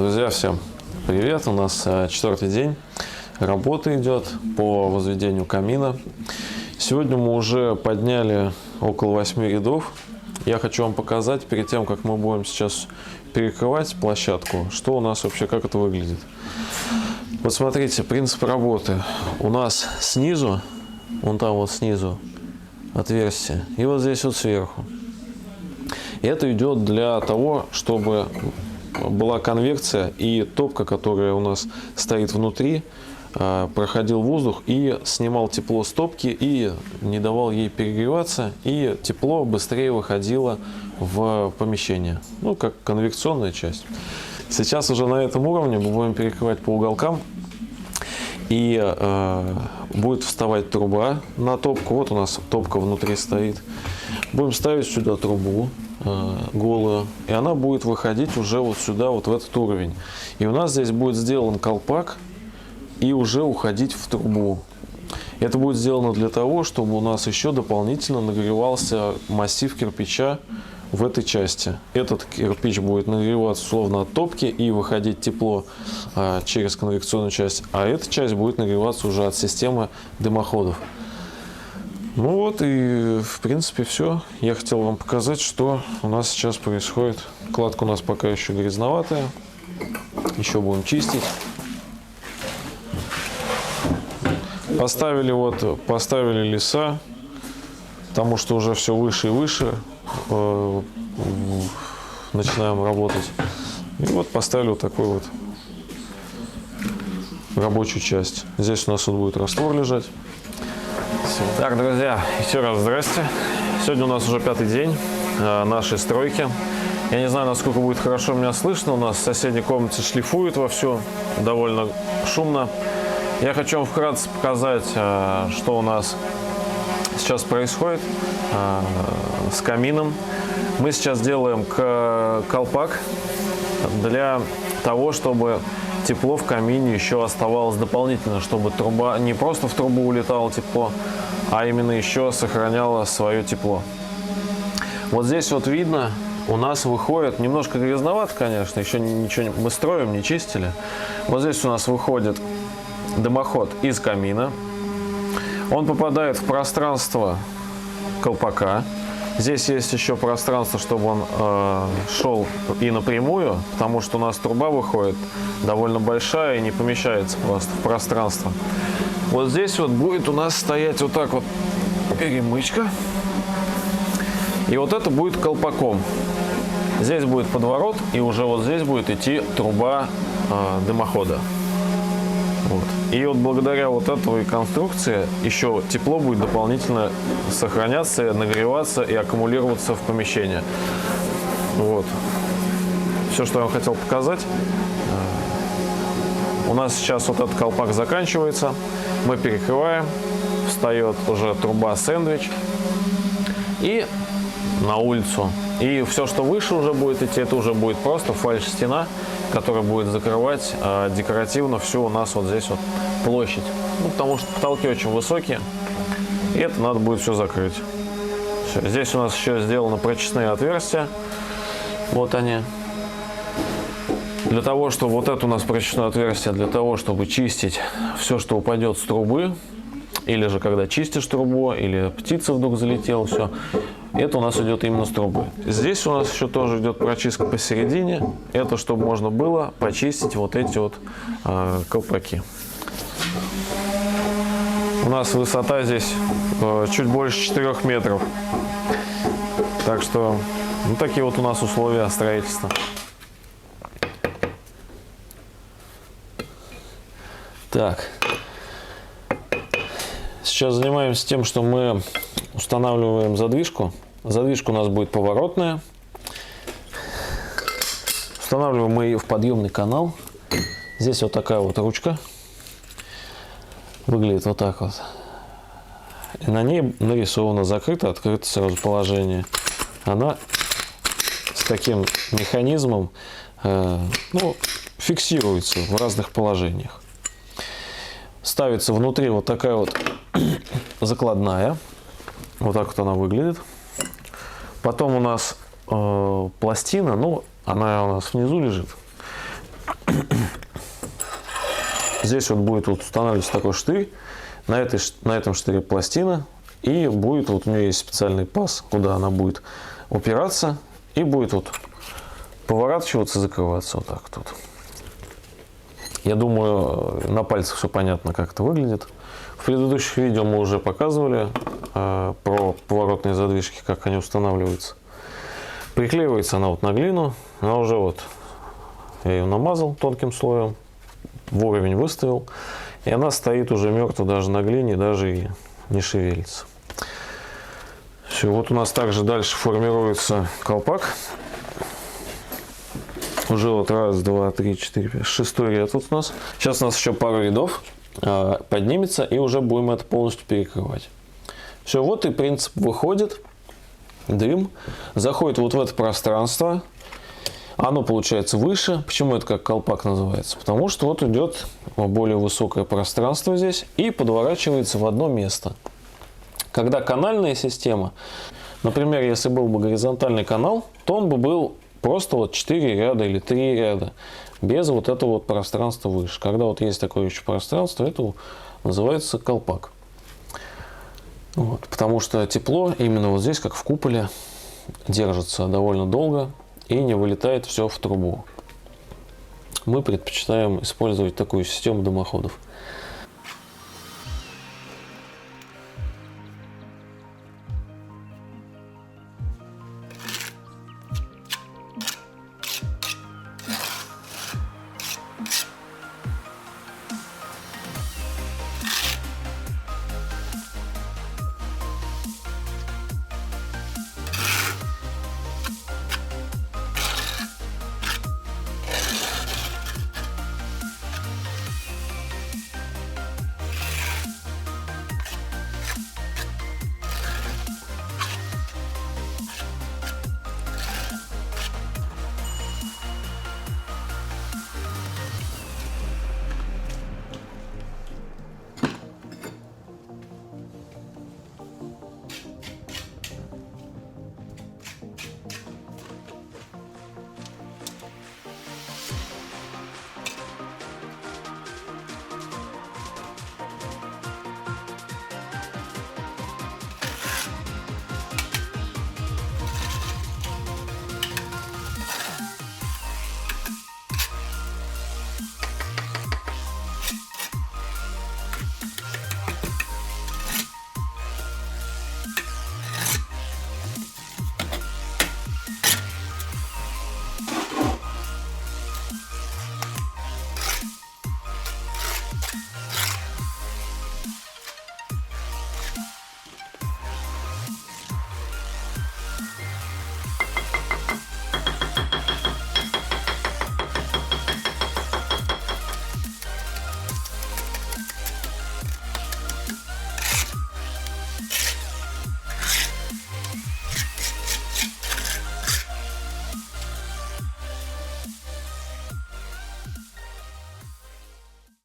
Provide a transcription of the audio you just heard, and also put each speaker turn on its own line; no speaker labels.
Друзья, всем привет! У нас 4-й день работы идет по возведению камина. Сегодня мы уже подняли около 8 рядов. Я хочу вам показать, перед тем, как мы будем сейчас перекрывать площадку, что у нас вообще, как это выглядит. Вот смотрите, принцип работы. У нас снизу, вон там вот снизу отверстие, и вот здесь вот сверху. И это идет для того, чтобы была конвекция, и топка, которая у нас стоит внутри, проходил воздух и снимал тепло с топки и не давал ей перегреваться, и тепло быстрее выходило в помещение, ну как конвекционная часть. Сейчас уже на этом уровне мы будем перекрывать по уголкам, и будет вставать труба на топку. Вот у нас топка внутри стоит. Будем ставить сюда трубу голую, и она будет выходить уже вот сюда, вот в этот уровень. И у нас здесь будет сделан колпак и уже уходить в трубу. Это будет сделано для того, чтобы у нас еще дополнительно нагревался массив кирпича в этой части. Этот кирпич будет нагреваться условно от топки и выходить тепло через конвекционную часть, а эта часть будет нагреваться уже от системы дымоходов. Ну вот и в принципе все. Я хотел вам показать, что у нас сейчас происходит. Кладка у нас пока еще грязноватая. Еще будем чистить. Поставили леса, потому что уже все выше и выше. Начинаем работать. И вот поставили вот такой вот рабочую часть. Здесь у нас вот будет раствор лежать. Так, друзья, еще раз здрасте. Сегодня у нас уже 5-й день нашей стройки. Я не знаю, насколько будет хорошо меня слышно. У нас в соседней комнате шлифуют вовсю, довольно шумно. Я хочу вам вкратце показать, что у нас сейчас происходит с камином. Мы сейчас делаем колпак для того, чтобы тепло в камине еще оставалось дополнительно, чтобы труба не просто в трубу улетало тепло, а именно еще сохраняло свое тепло. Вот здесь вот видно, у нас выходит, немножко грязновато, конечно, еще ничего мы строим, не чистили. Вот здесь у нас выходит дымоход из камина. Он попадает в пространство колпака. Здесь есть еще пространство, чтобы он шел и напрямую, потому что у нас труба выходит довольно большая и не помещается просто в пространство. Вот здесь вот будет у нас стоять вот так вот перемычка. И вот это будет колпаком. Здесь будет подворот, и уже вот здесь будет идти труба дымохода. Вот. И вот благодаря вот этой конструкции еще тепло будет дополнительно сохраняться, нагреваться и аккумулироваться в помещении. Вот. Все, что я вам хотел показать. У нас сейчас вот этот колпак заканчивается. Мы перекрываем. Встает уже труба сэндвич. И на улицу. И все, что выше уже будет идти, это уже будет просто фальш-стена, которая будет закрывать декоративно всю у нас вот здесь вот площадь. Ну, потому что потолки очень высокие, и это надо будет все закрыть. Все. Здесь у нас еще сделаны прочистные отверстия. Вот они. Для того, чтобы вот это у нас прочистное отверстие, для того, чтобы чистить все, что упадет с трубы, или же когда чистишь трубу, или птица вдруг залетела, все. Это у нас идет именно с трубы. Здесь у нас еще тоже идет прочистка посередине. Это чтобы можно было почистить вот эти вот колпаки. У нас высота здесь чуть больше 4 метров. Так что вот такие вот у нас условия строительства. Так. Сейчас занимаемся тем, что мы устанавливаем задвижку. Задвижка у нас будет поворотная. Устанавливаем мы ее в подъемный канал. Здесь вот такая вот ручка. Выглядит вот так вот. И на ней нарисовано закрыто, открыто сразу положение. Она с таким механизмом фиксируется в разных положениях. Ставится внутри вот такая вот закладная. Вот так вот она выглядит. Потом у нас пластина, ну, она у нас внизу лежит. Здесь вот будет вот устанавливаться такой штырь, на этом штыре пластина, и будет вот у нее есть специальный паз, куда она будет упираться, и будет вот поворачиваться и закрываться вот так тут. Я думаю, на пальцах все понятно, как это выглядит. В предыдущих видео мы уже показывали про поворотные задвижки, как они устанавливаются. Приклеивается она вот на глину, она уже вот, я ее намазал тонким слоем, в уровень выставил, и она стоит уже мертво даже на глине, даже и не шевелится. Все, вот у нас также дальше формируется колпак. Уже вот раз, два, три, четыре, пять, шестой ряд вот у нас. Сейчас у нас еще пару рядов поднимется, и уже будем это полностью перекрывать. Все, вот и принцип выходит. Дым заходит вот в это пространство. Оно получается выше. Почему это как колпак называется? Потому что вот идет более высокое пространство здесь и подворачивается в одно место. Когда канальная система, например, если был бы горизонтальный канал, то он бы был просто вот 4 ряда или 3 ряда, без вот этого вот пространства выше. Когда вот есть такое еще пространство, это называется колпак. Вот, потому что тепло именно вот здесь, как в куполе, держится довольно долго и не вылетает все в трубу. Мы предпочитаем использовать такую систему дымоходов.